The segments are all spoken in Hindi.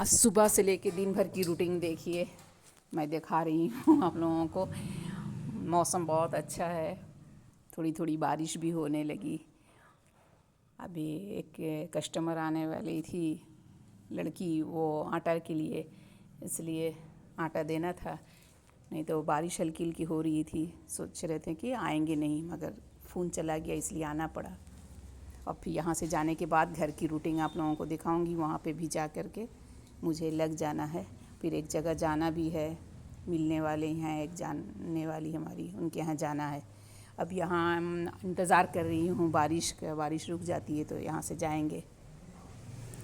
आज सुबह से लेके दिन भर की रूटीन देखिए, मैं दिखा रही हूँ आप लोगों को। मौसम बहुत अच्छा है, थोड़ी थोड़ी बारिश भी होने लगी। अभी एक कस्टमर आने वाली थी लड़की, वो आटा के लिए, इसलिए आटा देना था। नहीं तो बारिश हल्की हल्की हो रही थी, सोच रहे थे कि आएंगे नहीं, मगर फ़ोन चला गया इसलिए आना पड़ा। अब फिर यहाँ से जाने के बाद घर की रूटीन आप लोगों को दिखाऊंगी। वहाँ पे भी जा कर के मुझे लग जाना है, फिर एक जगह जाना भी है, मिलने वाले हैं, एक जानने वाली हमारी, उनके यहाँ जाना है। अब यहाँ इंतज़ार कर रही हूँ बारिश का, बारिश रुक जाती है तो यहाँ से जाएंगे।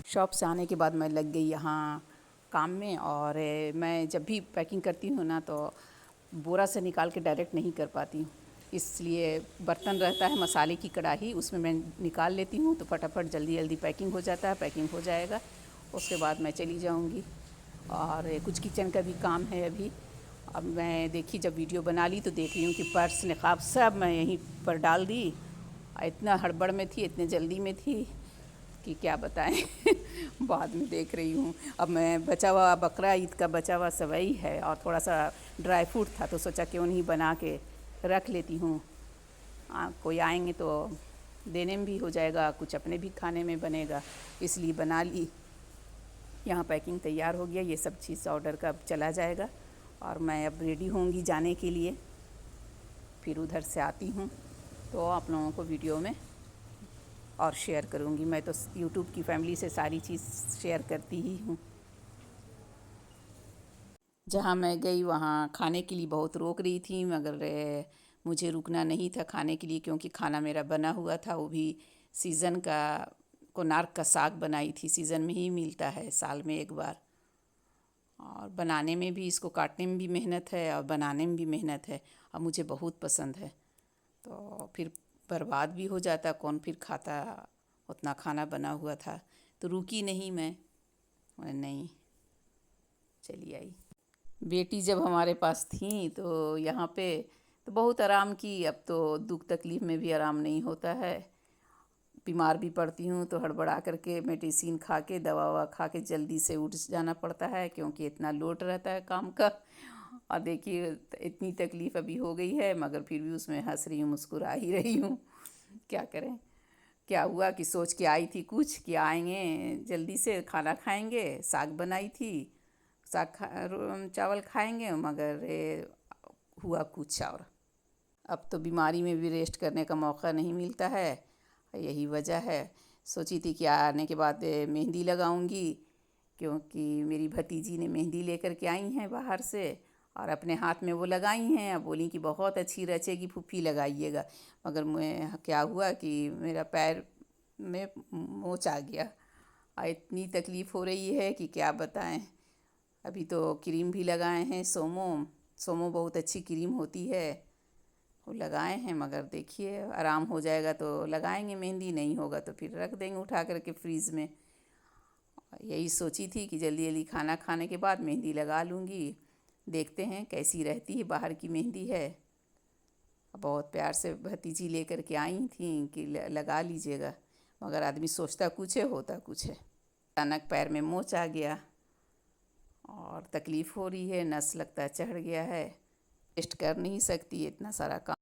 शॉप से आने के बाद मैं लग गई यहाँ काम में। और मैं जब भी पैकिंग करती हूँ ना तो बोरा से निकाल के डायरेक्ट नहीं कर पाती हूँ, इसलिए बर्तन रहता है मसाले की कढ़ाई, उसमें मैं निकाल लेती हूँ तो फटाफट जल्दी जल्दी पैकिंग हो जाता है। पैकिंग हो जाएगा उसके बाद मैं चली जाऊँगी। और कुछ किचन का भी काम है अभी। अब मैं देखी जब वीडियो बना ली तो देख रही हूँ कि पर्स निकाब सब मैं यहीं पर डाल दी। इतना हड़बड़ में थी, इतने जल्दी में थी कि क्या बताएं बाद में देख रही हूँ। अब मैं बचा हुआ बकरा ईद का बचा हुआ सेवई है और थोड़ा सा ड्राई फ्रूट था, तो सोचा क्यों नहीं बना के रख लेती हूँ। कोई आएंगे तो देने में भी हो जाएगा, कुछ अपने भी खाने में बनेगा, इसलिए बना ली। यहाँ पैकिंग तैयार हो गया, ये सब चीज़ ऑर्डर का चला जाएगा और मैं अब रेडी होंगी जाने के लिए। फिर उधर से आती हूँ तो आप लोगों को वीडियो में और शेयर करूँगी। मैं तो यूट्यूब की फैमिली से सारी चीज़ शेयर करती ही हूँ। जहाँ मैं गई वहाँ खाने के लिए बहुत रोक रही थी, मगर मुझे रुकना नहीं था खाने के लिए, क्योंकि खाना मेरा बना हुआ था। वो भी सीज़न का कोनार्क का साग बनाई थी, सीज़न में ही मिलता है, साल में एक बार। और बनाने में भी, इसको काटने में भी मेहनत है और बनाने में भी मेहनत है, और मुझे बहुत पसंद है। तो फिर बर्बाद भी हो जाता, कौन फिर खाता, उतना खाना बना हुआ था। तो रुकी नहीं मैं नहीं, चली आई। बेटी जब हमारे पास थी तो यहाँ पे तो बहुत आराम की। अब तो दुख तकलीफ़ में भी आराम नहीं होता है। बीमार भी पड़ती हूँ तो हड़बड़ा करके मेडिसिन खा के, दवा ववा खा के जल्दी से उठ जाना पड़ता है, क्योंकि इतना लोड रहता है काम का। और देखिए इतनी तकलीफ़ अभी हो गई है, मगर फिर भी उसमें हंस रही हूँ, मुस्कुरा ही रही हूँ। क्या करें। क्या हुआ कि सोच के आई थी कुछ कि आएंगे जल्दी से खाना खाएंगे, साग बनाई थी, चावल खाएंगे, मगर हुआ कुछ और। अब तो बीमारी में भी रेस्ट करने का मौका नहीं मिलता है, यही वजह है। सोची थी कि आने के बाद मेहंदी लगाऊंगी, क्योंकि मेरी भतीजी ने मेहंदी लेकर के आई हैं बाहर से और अपने हाथ में वो लगाई हैं। अब बोली कि बहुत अच्छी रचेगी फूफी, लगाइएगा। मगर मैं क्या हुआ कि मेरा पैर में मोच आ गया और इतनी तकलीफ़ हो रही है कि क्या बताएं। अभी तो क्रीम भी लगाए हैं, सोमो सोमो बहुत अच्छी क्रीम होती है, वो लगाए हैं। मगर देखिए आराम हो जाएगा तो लगाएंगे मेहंदी, नहीं होगा तो फिर रख देंगे उठा करके फ्रीज़ में। यही सोची थी कि जल्दी जल्दी खाना खाने के बाद मेहंदी लगा लूँगी। देखते हैं कैसी रहती है, बाहर की मेहंदी है। बहुत प्यार से भतीजी लेकर के आई थी कि लगा लीजिएगा, मगर आदमी सोचता कुछ है, होता कुछ है। अचानक पैर में मोच आ गया और तकलीफ़ हो रही है, नस लगता है चढ़ गया है, रेस्ट कर नहीं सकती, इतना सारा काम।